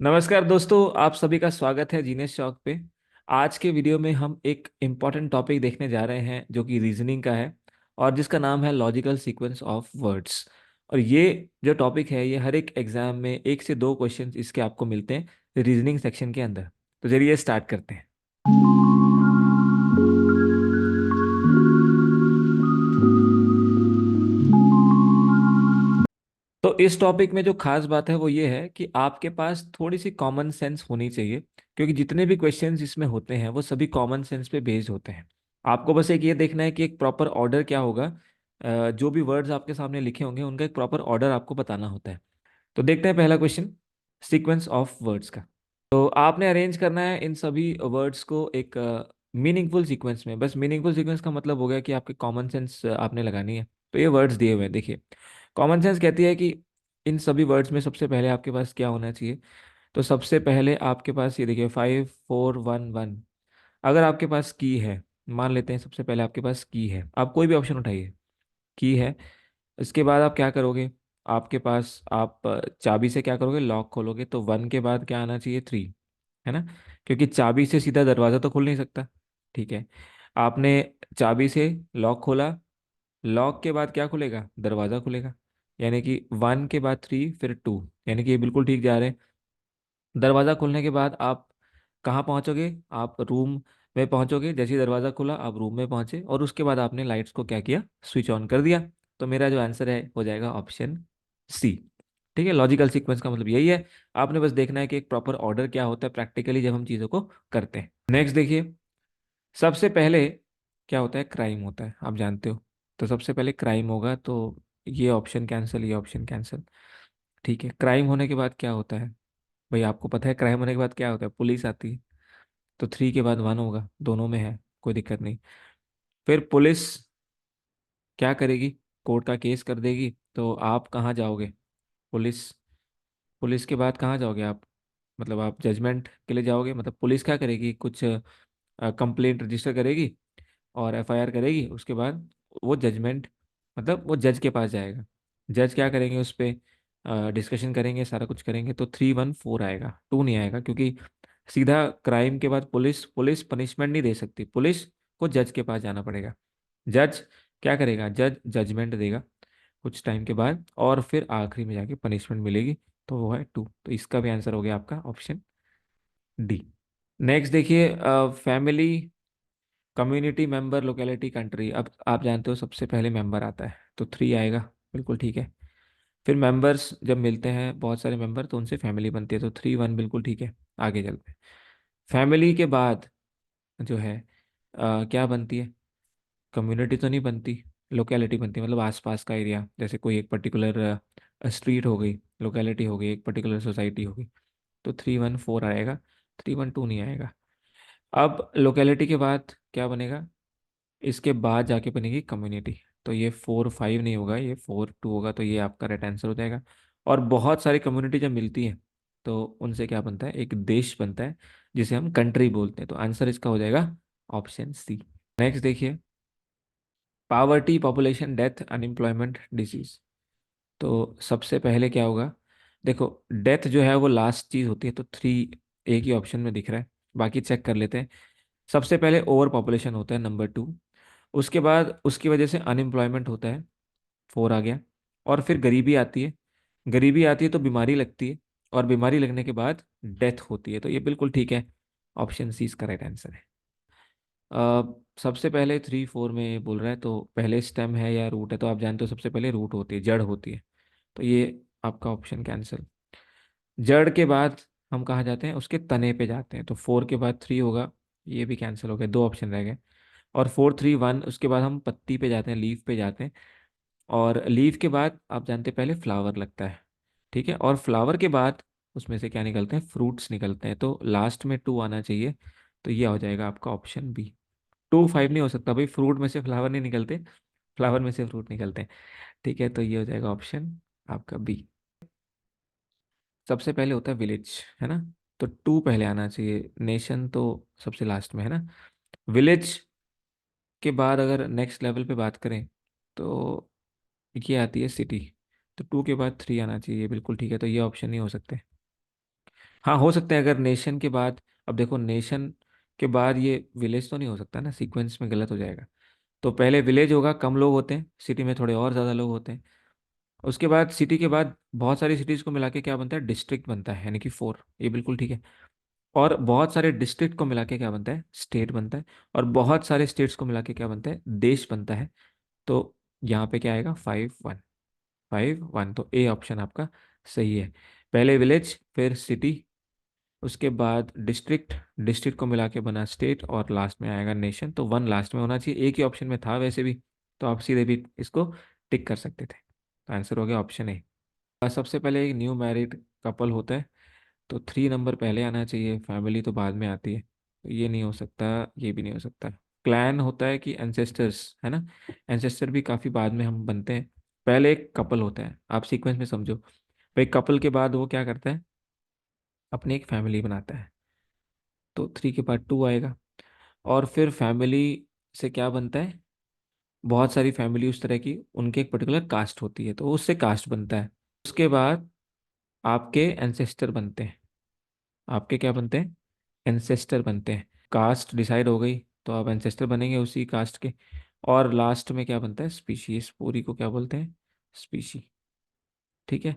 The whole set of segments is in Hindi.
नमस्कार दोस्तों, आप सभी का स्वागत है जीनेस चौक पे। आज के वीडियो में हम एक इम्पॉर्टेंट टॉपिक देखने जा रहे हैं जो कि रीजनिंग का है और जिसका नाम है लॉजिकल सीक्वेंस ऑफ वर्ड्स। और ये जो टॉपिक है ये हर एक एग्जाम में एक से दो क्वेश्चन इसके आपको मिलते हैं रीजनिंग सेक्शन के अंदर। तो चलिए स्टार्ट करते हैं। तो इस टॉपिक में जो खास बात है वो ये है कि आपके पास थोड़ी सी कॉमन सेंस होनी चाहिए, क्योंकि जितने भी क्वेश्चंस इसमें होते हैं वो सभी कॉमन सेंस पे बेस्ड होते हैं। आपको बस एक ये देखना है कि एक प्रॉपर ऑर्डर क्या होगा। जो भी वर्ड्स आपके सामने लिखे होंगे उनका एक प्रॉपर ऑर्डर आपको बताना होता है। तो देखते हैं पहला क्वेश्चन, सीक्वेंस ऑफ वर्ड्स का। तो आपने अरेंज करना है इन सभी वर्ड्स को एक मीनिंगफुल सीक्वेंस में। बस मीनिंगफुल सीक्वेंस का मतलब हो गया कि आपके कॉमन सेंस आपने लगानी है। तो ये वर्ड्स दिए हुए हैं, देखिए। कॉमन सेंस कहती है कि इन सभी वर्ड्स में सबसे पहले आपके पास क्या होना चाहिए। तो सबसे पहले आपके पास ये देखिए 5411। अगर आपके पास की है, मान लेते हैं सबसे पहले आपके पास की है, आप कोई भी ऑप्शन उठाइए, की है। इसके बाद आप क्या करोगे, आपके पास आप चाबी से क्या करोगे, लॉक खोलोगे। तो वन के बाद क्या आना चाहिए, थ्री, है ना। क्योंकि चाबी से सीधा दरवाजा तो खुल नहीं सकता। ठीक है, आपने चाबी से लॉक खोला, लॉक के बाद क्या खुलेगा, दरवाजा खुलेगा। यानी कि वन के बाद थ्री फिर टू, यानी कि ये बिल्कुल ठीक जा रहे हैं। दरवाजा खुलने के बाद आप कहाँ पहुंचोगे, आप रूम में पहुंचोगे। जैसे ही दरवाजा खुला आप रूम में पहुंचे और उसके बाद आपने लाइट्स को क्या किया, स्विच ऑन कर दिया। तो मेरा जो आंसर है हो जाएगा ऑप्शन सी। ठीक है, लॉजिकल सीक्वेंस का मतलब यही है। आपने बस देखना है कि एक प्रॉपर ऑर्डर क्या होता है प्रैक्टिकली जब हम चीज़ों को करते हैं। नेक्स्ट देखिए, सबसे पहले क्या होता है, क्राइम होता है, आप जानते हो। तो सबसे पहले क्राइम होगा, तो ये ऑप्शन कैंसिल, ये ऑप्शन कैंसिल। ठीक है, क्राइम होने के बाद क्या होता है, भाई आपको पता है क्राइम होने के बाद क्या होता है, पुलिस आती है। तो थ्री के बाद वन होगा, दोनों में है, कोई दिक्कत नहीं। फिर पुलिस क्या करेगी, कोर्ट का केस कर देगी। तो आप कहाँ जाओगे, पुलिस, पुलिस के बाद कहाँ जाओगे आप, मतलब आप जजमेंट के लिए जाओगे। मतलब पुलिस क्या करेगी, कुछ कंप्लेंट रजिस्टर करेगी और एफआईआर करेगी। उसके बाद वो जजमेंट, मतलब वो जज के पास जाएगा। जज क्या करेंगे, उस पर डिस्कशन करेंगे, सारा कुछ करेंगे। तो 314 आएगा, टू नहीं आएगा, क्योंकि सीधा क्राइम के बाद पुलिस, पुलिस पनिशमेंट नहीं दे सकती, पुलिस को जज के पास जाना पड़ेगा। जज क्या करेगा, जज जजमेंट देगा कुछ टाइम के बाद और फिर आखिरी में जाके पनिशमेंट मिलेगी। तो वो है टू। तो इसका भी आंसर हो गया आपका ऑप्शन डी। नेक्स्ट देखिए, family, community, member, locality, country. अब आप जानते हो सबसे पहले मेंबर आता है, तो थ्री आएगा, बिल्कुल ठीक है। फिर मेंबर्स जब मिलते हैं बहुत सारे मेंबर तो उनसे फैमिली बनती है, तो थ्री वन बिल्कुल ठीक है। आगे चलते हैं, फैमिली के बाद जो है क्या बनती है, कम्युनिटी तो नहीं बनती, लोकेलिटी बनती है। मतलब आसपास का एरिया, जैसे कोई एक पर्टिकुलर स्ट्रीट हो गई, लोकेलिटी हो गई, एक पर्टिकुलर सोसाइटी हो गई। तो 314 आएगा, 312 नहीं आएगा। अब लोकेलिटी के बाद क्या बनेगा, इसके बाद जाके बनेगी कम्युनिटी। तो ये 45 नहीं होगा, ये 42 होगा। तो ये आपका राइट आंसर हो जाएगा। और बहुत सारी कम्युनिटी जब मिलती है तो उनसे क्या बनता है, एक देश बनता है जिसे हम कंट्री बोलते हैं। तो आंसर इसका हो जाएगा ऑप्शन सी। नेक्स्ट देखिए, poverty, population, death, unemployment, disease. तो सबसे पहले क्या होगा, देखो डेथ जो है वो लास्ट चीज होती है, तो थ्री एक ही ऑप्शन में दिख रहा है। बाकी चेक कर लेते हैं। सबसे पहले ओवर पॉपुलेशन होता है, नंबर टू। उसके बाद उसकी वजह से अनएम्प्लॉयमेंट होता है, फोर आ गया। और फिर गरीबी आती है, गरीबी आती है तो बीमारी लगती है, और बीमारी लगने के बाद डेथ होती है। तो ये बिल्कुल ठीक है, ऑप्शन सी इसका राइट आंसर है। सबसे पहले थ्री फोर में बोल रहा है, तो पहले स्टेम है या रूट है। तो आप जानते हो सबसे पहले रूट होती है, जड़ होती है। तो ये आपका ऑप्शन कैंसिल। जड़ के बाद हम कहाँ जाते हैं, उसके तने पे जाते हैं। तो फोर के बाद थ्री होगा, ये भी कैंसिल हो गया, दो ऑप्शन रह गए। और फोर थ्री वन, उसके बाद हम पत्ती पे जाते हैं, लीफ पे जाते हैं। और लीफ के बाद आप जानते हैं पहले फ्लावर लगता है। ठीक है, और फ्लावर के बाद उसमें से क्या निकलते हैं, फ्रूट्स निकलते हैं। तो लास्ट में टू आना चाहिए। तो ये हो जाएगा आपका ऑप्शन बी। टू फाइव नहीं हो सकता भाई, फ्रूट में से फ्लावर नहीं निकलते, फ्लावर में से फ्रूट निकलते हैं। ठीक है, तो ये हो जाएगा ऑप्शन आपका बी। सबसे पहले होता है विलेज, है ना। तो टू पहले आना चाहिए, नेशन तो सबसे लास्ट में है ना। विलेज के बाद अगर नेक्स्ट लेवल पे बात करें तो ये आती है सिटी। तो टू के बाद थ्री आना चाहिए, बिल्कुल ठीक है। तो ये ऑप्शन नहीं हो सकते। हाँ हो सकते हैं अगर नेशन के बाद, अब देखो नेशन के बाद ये विलेज तो नहीं हो सकता ना, सीक्वेंस में गलत हो जाएगा। तो पहले विलेज होगा, कम लोग होते हैं, सिटी में थोड़े और ज़्यादा लोग होते हैं। उसके बाद सिटी के बाद बहुत सारी सिटीज़ को मिला के क्या बनता है, डिस्ट्रिक्ट बनता है, यानी कि 4, ये बिल्कुल ठीक है। और बहुत सारे डिस्ट्रिक्ट को मिला के क्या बनता है, स्टेट बनता है। और बहुत सारे स्टेट्स को मिला के क्या बनता है, देश बनता है। तो यहाँ पे क्या आएगा, 5-1, 5-1, तो ए ऑप्शन आपका सही है। पहले विलेज, फिर सिटी, उसके बाद डिस्ट्रिक्ट, डिस्ट्रिक्ट को मिला के बना स्टेट, और लास्ट में आएगा नेशन। तो 1 लास्ट में होना चाहिए, एक ही ऑप्शन में था वैसे भी, तो आप सीधे भी इसको टिक कर सकते थे। तो आंसर हो गया ऑप्शन ए। सबसे पहले एक न्यू मैरिड कपल होता है, तो 3 नंबर पहले आना चाहिए, फैमिली तो बाद में आती है, तो ये नहीं हो सकता, ये भी नहीं हो सकता। क्लैन होता है कि एंसेस्टर्स, है ना, एंसेस्टर भी काफ़ी बाद में हम बनते हैं। पहले एक कपल होता है, आप सीक्वेंस में समझो, भाई कपल के बाद वो क्या करता है, अपनी एक फैमिली बनाता है, तो 3 के बाद 2 आएगा। और फिर फैमिली से क्या बनता है, बहुत सारी फैमिली उस तरह की, उनके एक पर्टिकुलर कास्ट होती है, तो उससे कास्ट बनता है। उसके बाद आपके एंसेस्टर बनते हैं, आपके क्या बनते हैं, एंसेस्टर बनते हैं। कास्ट डिसाइड हो गई, तो आप एंसेस्टर बनेंगे उसी कास्ट के। और लास्ट में क्या बनता है, स्पीशीज, पूरी को क्या बोलते हैं, स्पीशी। ठीक है।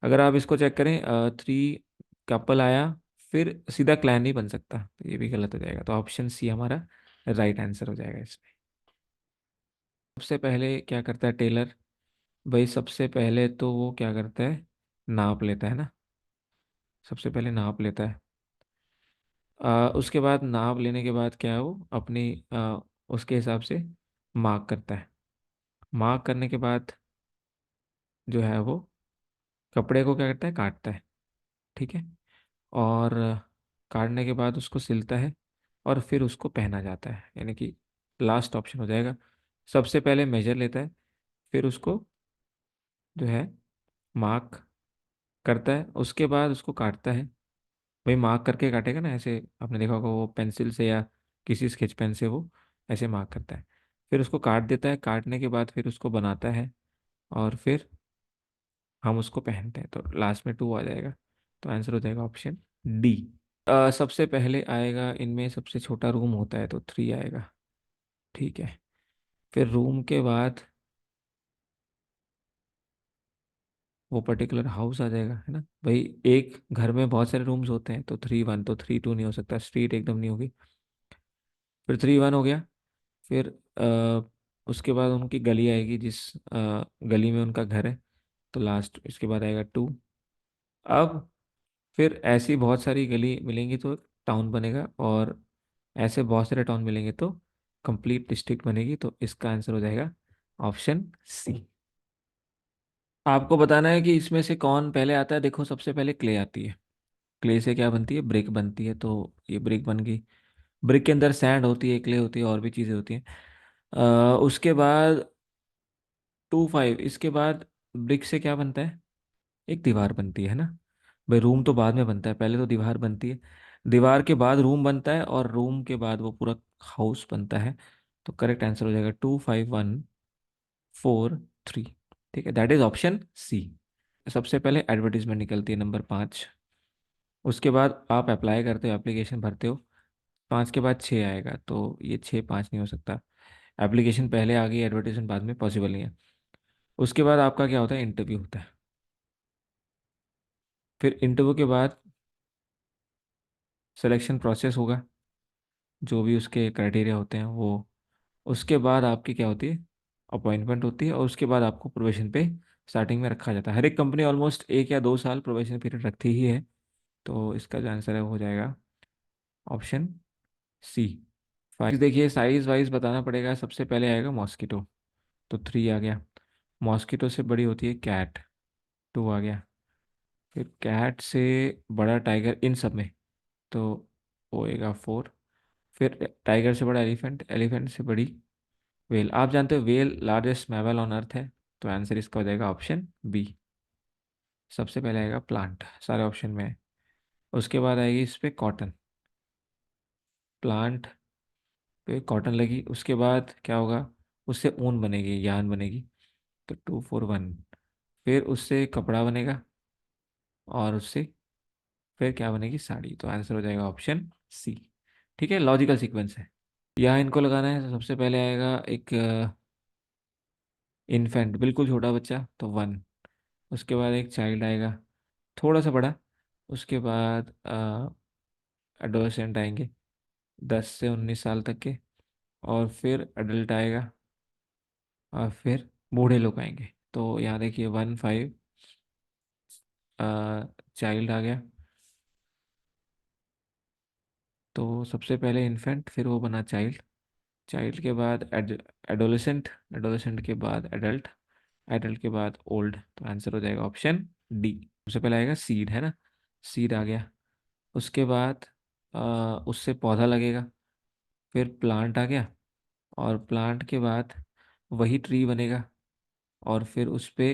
अगर आप इसको चेक करें, 3 कपल आया, फिर सीधा क्लैन नहीं बन सकता, तो ये भी गलत हो जाएगा, तो ऑप्शन सी हमारा राइट आंसर हो जाएगा इसमें। सबसे पहले क्या करता है टेलर, भाई सबसे पहले तो वो क्या करता है, नाप लेता है ना, सबसे पहले नाप लेता है। उसके बाद नाप लेने के बाद क्या है, वो अपनी उसके हिसाब से मार्क करता है। मार्क करने के बाद जो है वो कपड़े को क्या करता है, काटता है। ठीक है। और काटने के बाद उसको सिलता है, और फिर उसको पहना जाता है, यानी कि लास्ट ऑप्शन हो जाएगा। सबसे पहले मेजर लेता है, फिर उसको जो है मार्क करता है, उसके बाद उसको काटता है। भाई मार्क करके काटेगा ना, ऐसे आपने देखा होगा वो पेंसिल से या किसी स्केच पेन से वो ऐसे मार्क करता है। फिर उसको काट देता है, काटने के बाद फिर उसको बनाता है, और फिर हम उसको पहनते हैं, तो लास्ट में 2 आ जाएगा। तो आंसर हो जाएगा ऑप्शन डी। सबसे पहले आएगा, इनमें सबसे छोटा रूम होता है, तो 3 आएगा। ठीक है। फिर रूम के बाद वो पर्टिकुलर हाउस आ जाएगा, है ना। भाई एक घर में बहुत सारे रूम्स होते हैं, तो 3-1, तो 3-2 नहीं हो सकता, स्ट्रीट एकदम नहीं होगी। फिर 3-1 हो गया। फिर उसके बाद उनकी गली आएगी, जिस गली में उनका घर है, तो लास्ट इसके बाद आएगा 2। अब फिर ऐसी बहुत सारी गली मिलेंगी तो टाउन बनेगा, और ऐसे बहुत सारे टाउन मिलेंगे तो कंप्लीट डिस्ट्रिक्ट बनेगी, तो इसका आंसर हो जाएगा ऑप्शन सी। आपको बताना है कि इसमें से कौन पहले आता है। देखो सबसे पहले क्ले आती है, क्ले से क्या बनती है, ब्रिक बनती है, तो ये ब्रिक बन गई। ब्रिक के अंदर सैंड होती है, क्ले होती है, और भी चीज़ें होती हैं। उसके बाद 2-5, इसके बाद ब्रिक से क्या बनता है, एक दीवार बनती है ना। भाई रूम तो बाद में बनता है, पहले तो दीवार बनती है, दीवार के बाद रूम बनता है, और रूम के बाद वो पूरा हाउस बनता है। तो करेक्ट आंसर हो जाएगा 2-5-1-4-3। ठीक है, दैट इज ऑप्शन सी। सबसे पहले एडवर्टीजमेंट निकलती है नंबर 5, उसके बाद आप अप्लाई करते हो, एप्लीकेशन भरते हो, 5 के बाद 6 आएगा, तो ये 6-5 नहीं हो सकता। एप्लीकेशन पहले आ गई, एडवर्टीजमेंट बाद में, पॉसिबल नहीं है। उसके बाद आपका क्या होता है, इंटरव्यू होता है। फिर इंटरव्यू के बाद सिलेक्शन प्रोसेस होगा, जो भी उसके क्राइटेरिया होते हैं वो। उसके बाद आपकी क्या होती है, अपॉइंटमेंट होती है, और उसके बाद आपको प्रोबेशन पे स्टार्टिंग में रखा जाता है। हर एक कंपनी ऑलमोस्ट 1 या 2 साल प्रोबेशन पीरियड रखती ही है। तो इसका जो आंसर है वो हो जाएगा ऑप्शन सी। फाइव देखिए, साइज वाइज बताना पड़ेगा। सबसे पहले आएगा मॉस्किटो, तो 3 आ गया। मॉस्किटो से बड़ी होती है कैट, 2 आ गया। फिर कैट से बड़ा टाइगर इन सब में, तो होएगा 4। फिर टाइगर से बड़ा एलिफेंट, एलिफेंट से बड़ी वेल। आप जानते हो well largest mammal on earth है, तो आंसर इसका हो जाएगा ऑप्शन बी। सबसे पहले आएगा प्लांट, सारे ऑप्शन में है। उसके बाद आएगी इस पे कॉटन, प्लांट पे कॉटन लगी, उसके बाद क्या होगा, उससे ऊन बनेगी, यान बनेगी, तो 2-4-1। फिर उससे कपड़ा बनेगा, और उससे फिर क्या बनेगी, साड़ी। तो आंसर हो जाएगा ऑप्शन सी। ठीक है, लॉजिकल सीक्वेंस है। यहाँ इनको लगाना है। तो सबसे पहले आएगा एक इन्फेंट, बिल्कुल छोटा बच्चा, तो वन। उसके बाद एक चाइल्ड आएगा, थोड़ा सा बड़ा। उसके बाद एडोलसेंट आएंगे, 10 से 19 साल तक के। और फिर अडल्ट आएगा, और फिर बूढ़े लोग आएंगे। तो यहाँ देखिए 1 5, चाइल्ड आ गया। तो सबसे पहले इन्फेंट, फिर वो बना चाइल्ड। चाइल्ड के बाद एडोलेसेंट, एडोलेसेंट के बाद एडल्ट, एडल्ट के बाद ओल्ड। तो आंसर हो जाएगा ऑप्शन डी। सबसे पहले आएगा सीड, है ना, सीड आ गया। उसके बाद उससे पौधा लगेगा, फिर प्लांट आ गया। और प्लांट के बाद वही ट्री बनेगा, और फिर उस पे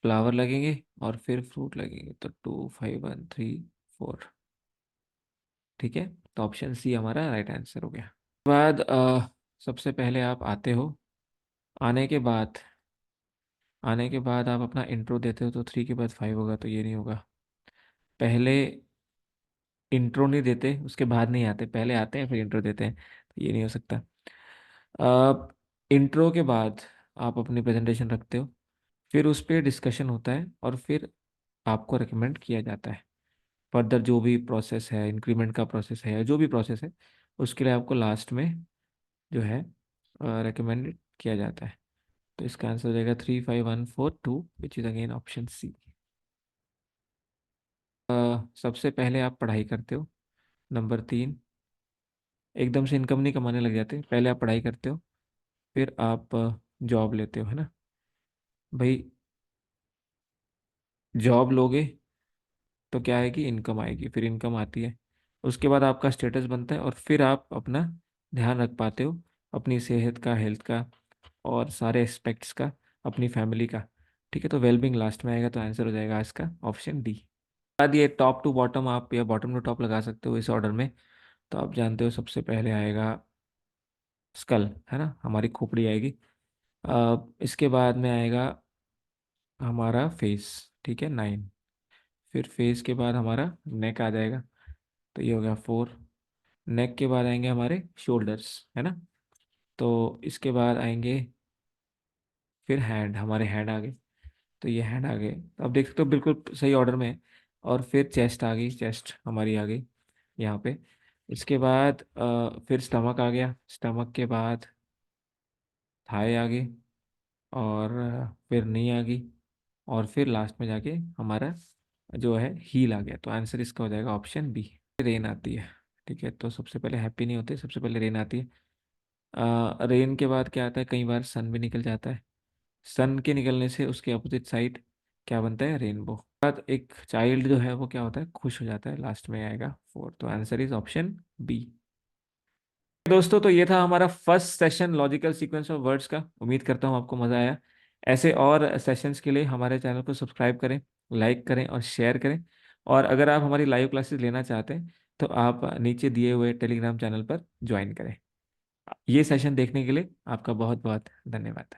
फ्लावर लगेंगे, और फिर फ्रूट लगेंगे। तो 2 5 1 3 4। ठीक है, तो ऑप्शन सी हमारा राइट आंसर हो गया। बाद सबसे पहले आप आते हो। आने के बाद आने के बाद आप अपना इंट्रो देते हो, तो 3 के बाद 5 होगा, तो ये नहीं होगा। पहले इंट्रो नहीं देते, उसके बाद नहीं आते, पहले आते हैं फिर इंट्रो देते हैं, तो ये नहीं हो सकता। इंट्रो के बाद आप अपनी प्रेजेंटेशन रखते हो, फिर उस पर डिस्कशन होता है, और फिर आपको रिकमेंड किया जाता है। फर्दर जो भी प्रोसेस है, इंक्रीमेंट का प्रोसेस है, या जो भी प्रोसेस है, उसके लिए आपको लास्ट में जो है रिकमेंड किया जाता है। तो इसका आंसर हो जाएगा 3 5 1 4 2, which is again option C. सबसे पहले आप पढ़ाई करते हो। नंबर 3, एकदम से इनकम नहीं कमाने लग जाते, पहले आप पढ़ाई करते हो, फिर आप जॉब लेते हो, है ना भाई। जॉब लोगे तो क्या आएगी, इनकम आएगी, फिर इनकम आती है। उसके बाद आपका स्टेटस बनता है, और फिर आप अपना ध्यान रख पाते हो, अपनी सेहत का, हेल्थ का, और सारे एस्पेक्ट्स का, अपनी फैमिली का। ठीक है, तो वेलबींग लास्ट में आएगा, तो आंसर हो जाएगा इसका ऑप्शन डी। बाद ये टॉप टू बॉटम आप, या बॉटम टू टॉप लगा सकते हो इस ऑर्डर में। तो आप जानते हो सबसे पहले आएगा स्कल, है ना, हमारी खोपड़ी आएगी। इसके बाद में आएगा हमारा फेस। ठीक है, 9। फिर फेस के बाद हमारा नेक आ जाएगा, तो ये हो गया 4। नेक के बाद आएंगे हमारे शोल्डर्स, है ना। तो इसके बाद आएंगे फिर हैंड, हमारे हैंड आ गए। तो ये हैंड आ गए, तो आप देख सकते हो बिल्कुल सही ऑर्डर में है। और फिर चेस्ट आ गई, चेस्ट हमारी आ गई यहाँ पे। इसके बाद फिर स्टमक आ गया, स्टमक के बाद थाई आ गई, और फिर नी आ गई, और फिर लास्ट में जाके हमारा जो है हील आ गया। तो आंसर इसका हो जाएगा ऑप्शन बी। रेन आती है। ठीक है, तो सबसे पहले हैप्पी नहीं होते, सबसे पहले रेन आती है। रेन के बाद क्या आता है, कई बार सन भी निकल जाता है। सन के निकलने से उसके अपोजिट साइड क्या बनता है, रेनबो। बाद एक चाइल्ड जो है वो क्या होता है, खुश हो जाता है, लास्ट में आएगा 4। तो आंसर इज ऑप्शन बी। दोस्तों, तो ये था हमारा first session logical sequence of words का। उम्मीद करता हूँ आपको मज़ा आया। ऐसे और सेशंस के लिए हमारे चैनल को सब्सक्राइब करें, लाइक करें और शेयर करें। और अगर आप हमारी लाइव क्लासेस लेना चाहते हैं, तो आप नीचे दिए हुए टेलीग्राम चैनल पर ज्वाइन करें। ये सेशन देखने के लिए आपका बहुत बहुत धन्यवाद।